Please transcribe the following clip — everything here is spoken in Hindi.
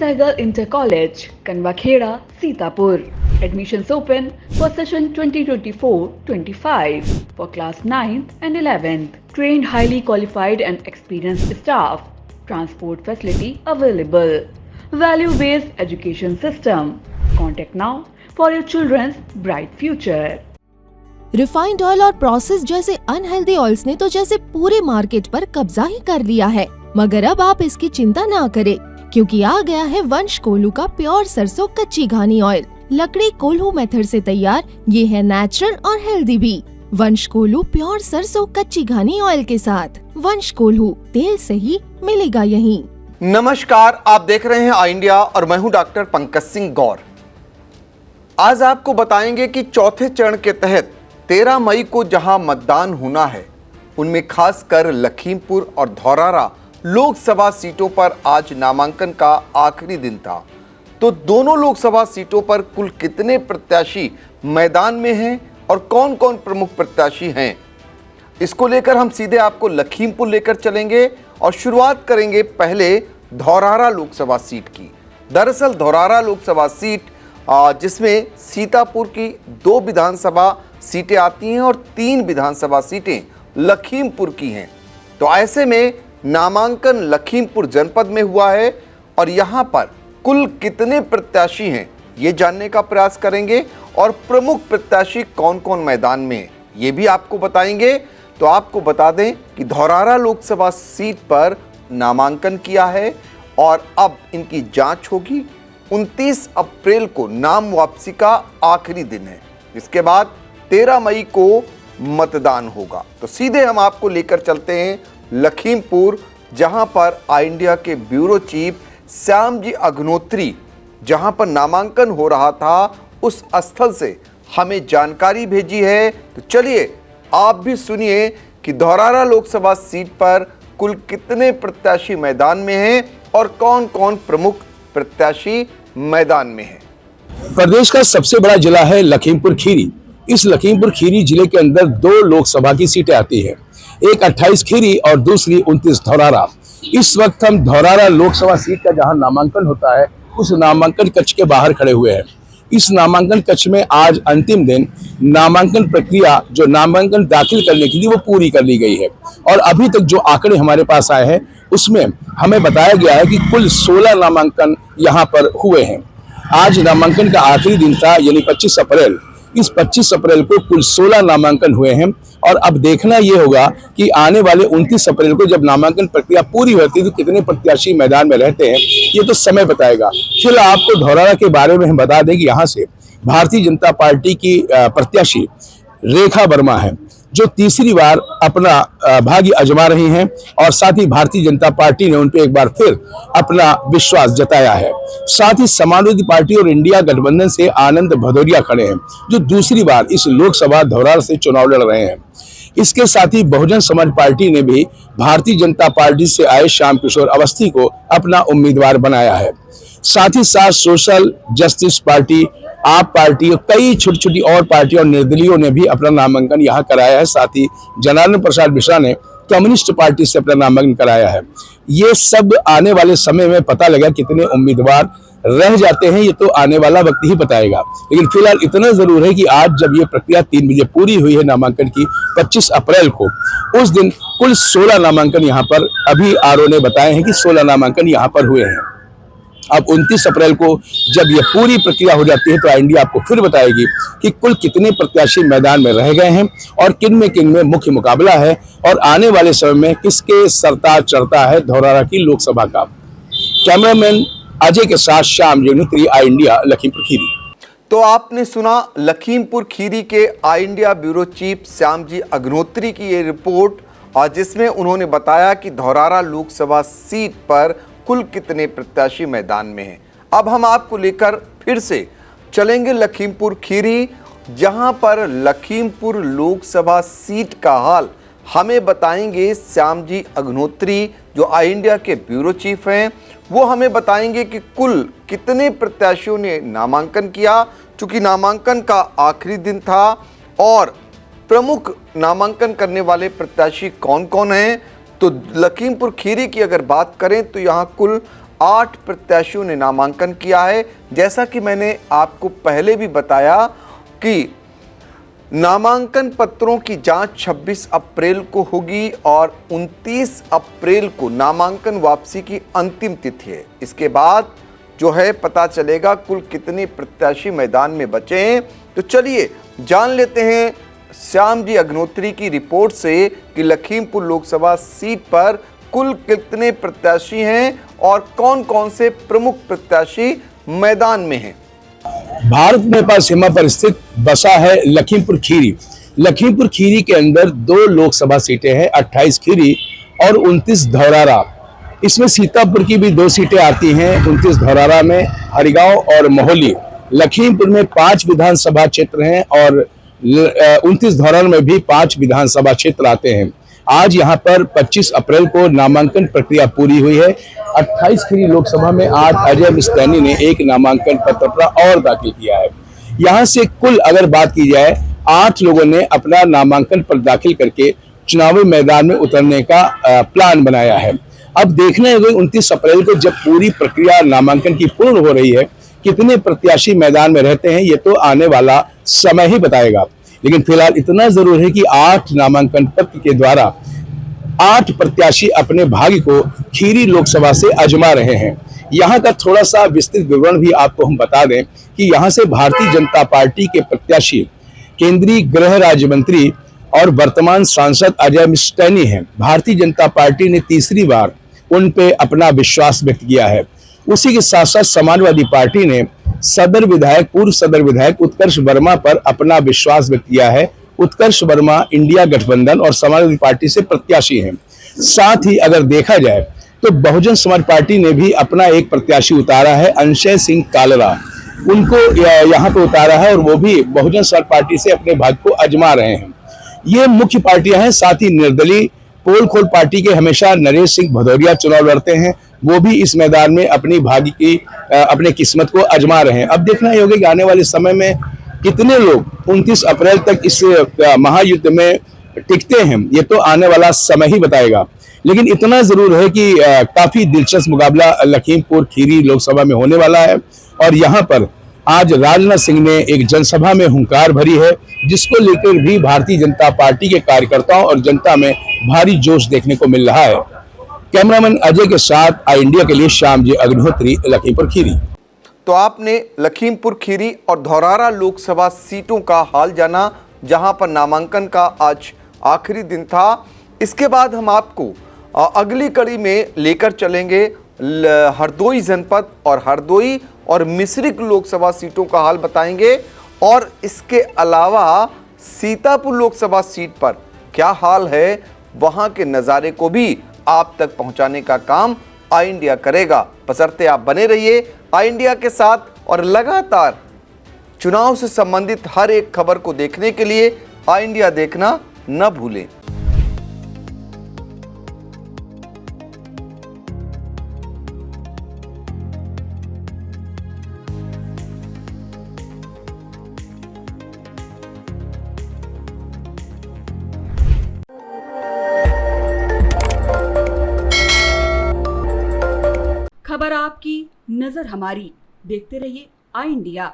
Sehgal Inter College, Kanwakheda, Sitapur. Admissions open for session 2024-25 for class 9th and 11th. Trained, highly qualified and experienced staff. Transport facility available. Value-based education system. Contact now for your children's bright future. Refined oil और प्रोसेस जैसे अनहेल्दी ऑयल्स ने तो जैसे पूरे मार्केट पर कब्जा ही कर लिया है, मगर अब आप इसकी चिंता ना करें, क्योंकि आ गया है वंश कोल्हू का प्योर सरसों कच्ची घानी ऑयल। लकड़ी कोल्हू मेथड से तैयार, ये है नेचुरल और हेल्दी भी। वंश कोल्हू प्योर सरसों कच्ची घानी ऑयल के साथ। वंश कोल्हू, तेल सही मिलेगा यहीं। नमस्कार, आप देख रहे हैं आई इंडिया और मैं हूं डॉक्टर पंकज सिंह गौर। आज आपको बताएंगे कि चौथे चरण के तहत 13 मई को जहां मतदान होना है, उनमें खासकर लखीमपुर और धौरारा लोकसभा सीटों पर आज नामांकन का आखिरी दिन था। तो दोनों लोकसभा सीटों पर कुल कितने प्रत्याशी मैदान में हैं और कौन कौन प्रमुख प्रत्याशी हैं, इसको लेकर हम सीधे आपको लखीमपुर लेकर चलेंगे और शुरुआत करेंगे पहले धौरारा लोकसभा सीट की। दरअसल धौरारा लोकसभा सीट जिसमें सीतापुर की 2 विधानसभा सीटें आती हैं और 3 विधानसभा सीटें लखीमपुर की हैं। तो ऐसे में नामांकन लखीमपुर जनपद में हुआ है और यहाँ पर कुल कितने प्रत्याशी हैं ये जानने का प्रयास करेंगे और प्रमुख प्रत्याशी कौन कौन मैदान में हैं ये भी आपको बताएंगे। तो आपको बता दें कि धौरारा लोकसभा सीट पर नामांकन किया है और अब इनकी जांच होगी। 29 अप्रैल को नाम वापसी का आखिरी दिन है, इसके बाद 13 मई को मतदान होगा। तो सीधे हम आपको लेकर चलते हैं लखीमपुर, जहां पर आई इंडिया के ब्यूरो चीफ श्याम जी अग्नोत्री जहां पर नामांकन हो रहा था उस स्थल से हमें जानकारी भेजी है। तो चलिए आप भी सुनिए कि धौरारा लोकसभा सीट पर कुल कितने प्रत्याशी मैदान में हैं और कौन कौन प्रमुख प्रत्याशी मैदान में हैं। प्रदेश का सबसे बड़ा जिला है लखीमपुर खीरी। इस लखीमपुर खीरी जिले के अंदर 2 लोकसभा की सीटें आती हैं, एक 28 खीरी और दूसरी 29 धौरारा। इस वक्त हम धौरारा लोकसभा सीट का जहां नामांकन होता है उस नामांकन कक्ष के बाहर खड़े हुए हैं। इस नामांकन कक्ष में आज अंतिम दिन नामांकन प्रक्रिया जो नामांकन दाखिल करने के लिए वो पूरी कर ली गई है और अभी तक जो आंकड़े हमारे पास आए हैं उसमें हमें बताया गया है कि कुल 16 नामांकन यहाँ पर हुए हैं। आज नामांकन का आखिरी दिन था, यानी 25 अप्रैल। इस 25 अप्रैल को कुल 16 नामांकन हुए हैं और अब देखना ये होगा कि आने वाले 29 अप्रैल को जब नामांकन प्रक्रिया पूरी होती है तो कितने प्रत्याशी मैदान में रहते हैं ये तो समय बताएगा। फिलहाल आपको धौरारा के बारे में हम बता दें कि यहाँ से भारतीय जनता पार्टी की प्रत्याशी रेखा वर्मा है जो तीसरी बार अपना भाग्य आजमा रही हैं और साथ ही भारतीय जनता पार्टी ने उन पर एक बार फिर अपना विश्वास जताया है। साथ ही समाजवादी पार्टी और इंडिया गठबंधन से आनंद भदौरिया खड़े हैं जो दूसरी बार इस लोकसभा धौरारा से चुनाव लड़ रहे हैं। इसके साथ ही बहुजन समाज पार्टी ने भी भारतीय जनता पार्टी से आए श्याम किशोर अवस्थी को अपना उम्मीदवार बनाया है। साथ ही साथ सोशल जस्टिस पार्टी, आप पार्टी और कई छोटी छोटी और पार्टियों और निर्दलीयों ने भी अपना नामांकन यहाँ कराया है। साथ ही जनार्दन प्रसाद मिश्रा ने कम्युनिस्ट पार्टी से अपना नामांकन कराया है। ये सब आने वाले समय में पता लगा कितने उम्मीदवार रह जाते हैं, ये तो आने वाला वक्त ही बताएगा। लेकिन फिलहाल इतना जरूर है कि आज जब ये प्रक्रिया 3 बजे पूरी हुई है नामांकन की 25 अप्रैल को, उस दिन कुल 16 नामांकन यहाँ पर अभी आरओ ने बताए हैं कि 16 नामांकन यहाँ पर हुए हैं। अब 29 अप्रैल को जब ये पूरी प्रक्रिया हो जाती है तो इंडिया आपको फिर बताएगी कि कुल कितने प्रत्याशी मैदान में रह गए हैं और किन में मुख्य मुकाबला है और आने वाले समय में किसके सरताज चढ़ता है धौरारा की लोकसभा का। कैमरामैन अजय के साथ श्याम जी अग्नोत्री, आई इंडिया, लखीमपुर खीरी। तो आपने सुना लखीमपुर खीरी के आई India bureau chief Shyam ji Agnihotri की ये रिपोर्ट, और जिसमें उन्होंने बताया कि धौरारा लोकसभा सीट पर कुल कितने प्रत्याशी मैदान में हैं। अब हम आपको लेकर फिर से चलेंगे लखीमपुर खीरी, जहां पर लखीमपुर लोकसभा सीट का हाल हमें बताएंगे श्याम जी अग्नोत्री जो आई इंडिया के ब्यूरो चीफ हैं। वो हमें बताएंगे कि कुल कितने प्रत्याशियों ने नामांकन किया, चूंकि नामांकन का आखिरी दिन था, और प्रमुख नामांकन करने वाले प्रत्याशी कौन कौन हैं। तो लखीमपुर खीरी की अगर बात करें तो यहाँ कुल 8 प्रत्याशियों ने नामांकन किया है। जैसा कि मैंने आपको पहले भी बताया कि नामांकन पत्रों की जांच 26 अप्रैल को होगी और 29 अप्रैल को नामांकन वापसी की अंतिम तिथि है। इसके बाद जो है पता चलेगा कुल कितने प्रत्याशी मैदान में बचे हैं। तो चलिए जान लेते हैं श्याम जी अग्निहोत्री की रिपोर्ट से कि लखीमपुर लोकसभा सीट पर कुल कितने प्रत्याशी हैं और कौन कौन से प्रमुख प्रत्याशी मैदान में हैं। भारत नेपाल सीमा पर स्थित बसा है लखीमपुर खीरी। लखीमपुर खीरी के अंदर 2 लोकसभा सीटें हैं, 28 खीरी और 29 धौरारा। इसमें सीतापुर की भी 2 सीटें आती हैं, 29 धौरारा में, हरिगांव और मोहली। लखीमपुर में 5 विधानसभा क्षेत्र हैं और 29 धौरारा में भी 5 विधानसभा क्षेत्र आते हैं। आज यहाँ पर 25 अप्रैल को नामांकन प्रक्रिया पूरी हुई है। 28 खीरी लोकसभा में आज अजय मिस्तानी ने एक नामांकन पत्र और दाखिल किया है। यहाँ से कुल अगर बात की जाए 8 लोगों ने अपना नामांकन पत्र दाखिल करके चुनावी मैदान में उतरने का प्लान बनाया है। अब देखने होगा 29 अप्रैल को जब पूरी प्रक्रिया नामांकन की पूर्ण हो रही है कितने प्रत्याशी मैदान में रहते हैं, ये तो आने वाला समय ही बताएगा। लेकिन फिलहाल इतना जरूर है कि 8 नामांकन पत्र के द्वारा 8 प्रत्याशी अपने भाग्य को खीरी लोकसभा से आजमा रहे हैं। यहाँ का थोड़ा सा विस्तृत विवरण भी आपको हम बता दें कि यहाँ से भारतीय जनता पार्टी के प्रत्याशी केंद्रीय गृह राज्य मंत्री और वर्तमान सांसद अजय मिस्तानी हैं। भारतीय जनता पार्टी ने तीसरी बार उन पे अपना विश्वास व्यक्त किया है। उसी के साथ साथ समाजवादी पार्टी ने पूर्व सदर विधायक उत्कर्ष वर्मा पर अपना विश्वास व्यक्त किया है। उत्कर्ष वर्मा इंडिया गठबंधन और समाजवादी पार्टी से प्रत्याशी हैं। साथ ही अगर देखा जाए तो बहुजन समाज पार्टी ने भी अपना एक प्रत्याशी उतारा है, अंशय सिंह कालरा। उनको यहाँ पे उतारा है और वो भी बहुजन समाज पार्टी से अपने भाग्य को आजमा रहे हैं। ये मुख्य पार्टियां हैं। साथ ही निर्दलीय पोल खोल पार्टी के हमेशा नरेश सिंह भदौरिया चुनाव लड़ते हैं, वो भी इस मैदान में अपनी भाग्य की अपने किस्मत को आजमा रहे हैं। अब देखना ही होगा कि आने वाले समय में कितने लोग 29 अप्रैल तक इस महायुद्ध में टिकते हैं, ये तो आने वाला समय ही बताएगा। लेकिन इतना जरूर है कि काफी दिलचस्प मुकाबला लखीमपुर खीरी लोकसभा में होने वाला है और यहाँ पर आज राजनाथ सिंह ने एक जनसभा में हुंकार भरी है, जिसको लेकर भी भारतीय जनता पार्टी के कार्यकर्ताओं और जनता में भारी जोश देखने को मिल रहा है। कैमरामैन अजय के साथ आई इंडिया के लिए श्याम जी अग्निहोत्री, लखीमपुर खीरी। तो आपने लखीमपुर खीरी और धौरारा लोकसभा सीटों का हाल जाना, जहां पर नामांकन का आज आखिरी दिन था। इसके बाद हम आपको अगली कड़ी में लेकर चलेंगे हरदोई जनपद और हरदोई और मिश्रिक लोकसभा सीटों का हाल बताएंगे और इसके अलावा सीतापुर लोकसभा सीट पर क्या हाल है, वहां के नज़ारे को भी आप तक पहुंचाने का काम आई इंडिया करेगा। बशर्ते आप बने रहिए आई इंडिया के साथ और लगातार चुनाव से संबंधित हर एक खबर को देखने के लिए आई इंडिया देखना न भूलें। खबर आपकी, नजर हमारी। देखते रहिए आई इंडिया।